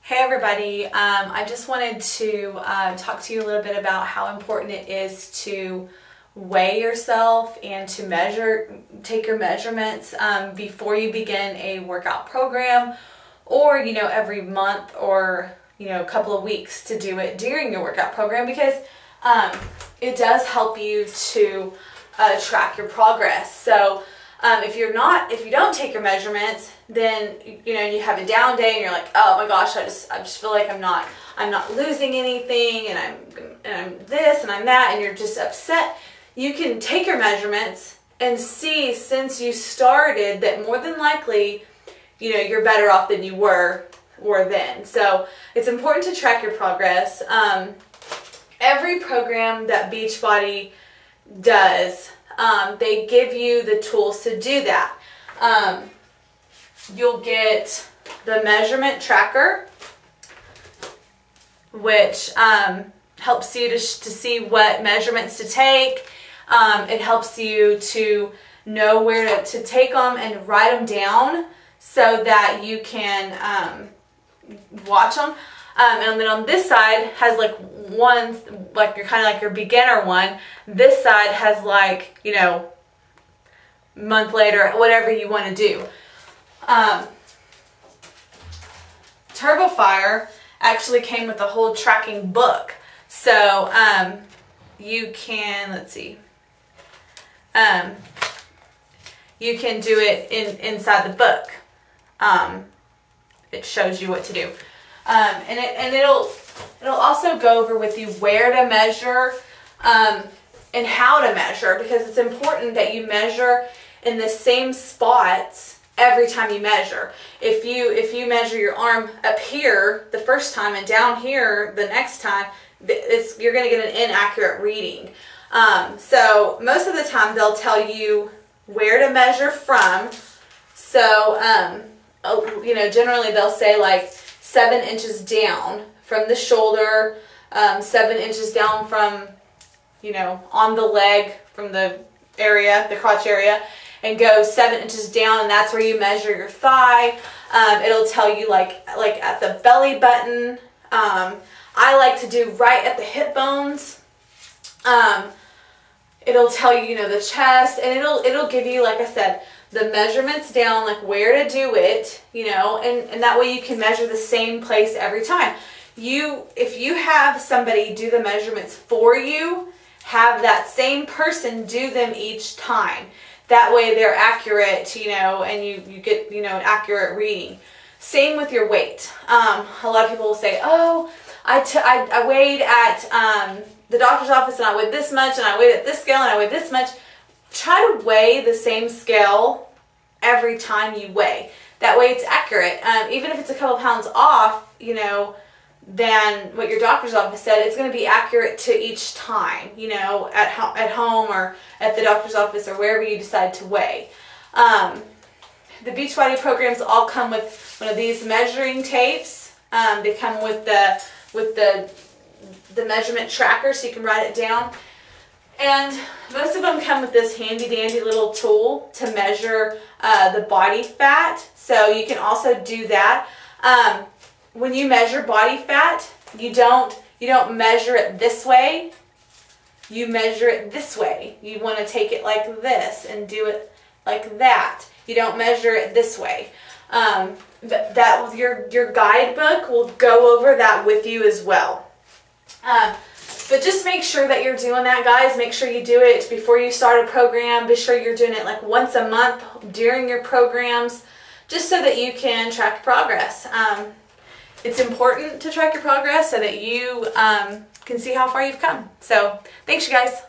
Hey everybody, I just wanted to talk to you a little bit about how important it is to weigh yourself and to take your measurements before you begin a workout program, or every month, or a couple of weeks to do it during your workout program, because it does help you to track your progress. So if you don't take your measurements, then you have a down day and you're like, oh my gosh, I just feel like I'm not losing anything, and I'm this and I'm that, and you're just upset. You can take your measurements and see, since you started, that more than likely you're better off than you were then. So it's important to track your progress. Every program that Beachbody does, they give you the tools to do that. You'll get the measurement tracker, which helps you to see what measurements to take. It helps you to know where to take them and write them down so that you can watch them. And then on this side has your beginner one. This side has month later, whatever you want to do. TurboFire actually came with a whole tracking book, so you can, you can do it inside the book. It shows you what to do, and it'll also go over with you where to measure and how to measure, because it's important that you measure in the same spots every time you measure. If you measure your arm up here the first time and down here the next time, you're going to get an inaccurate reading. So most of the time they'll tell you where to measure from. So generally they'll say 7 inches down from the shoulder, 7 inches down from on the leg, from the area, the crotch area, and go 7 inches down, and that's where you measure your thigh. It'll tell you at the belly button. I like to do right at the hip bones. It'll tell you the chest, and it'll give you, like I said, the measurements down, where to do it, and that way you can measure the same place every time. If you have somebody do the measurements for you, have that same person do them each time. That way they're accurate, and you get, an accurate reading. Same with your weight. A lot of people will say, oh, I weighed at the doctor's office and I weighed this much, and I weighed at this scale and I weighed this much. Try to weigh the same scale every time you weigh. That way it's accurate. Even if it's a couple pounds off, than what your doctor's office said, it's going to be accurate to each time, at home or at the doctor's office or wherever you decide to weigh. The Beachbody programs all come with one of these measuring tapes. They come with the measurement tracker, so you can write it down. And most of them come with this handy dandy little tool to measure the body fat, so you can also do that. When you measure body fat, you don't measure it this way. You measure it this way. You want to take it like this and do it like that. You don't measure it this way. Your guidebook will go over that with you as well. But just make sure that you're doing that, guys. Make sure you do it before you start a program. Be sure you're doing it once a month during your programs, just so that you can track progress. It's important to track your progress so that you can see how far you've come. So thanks, you guys.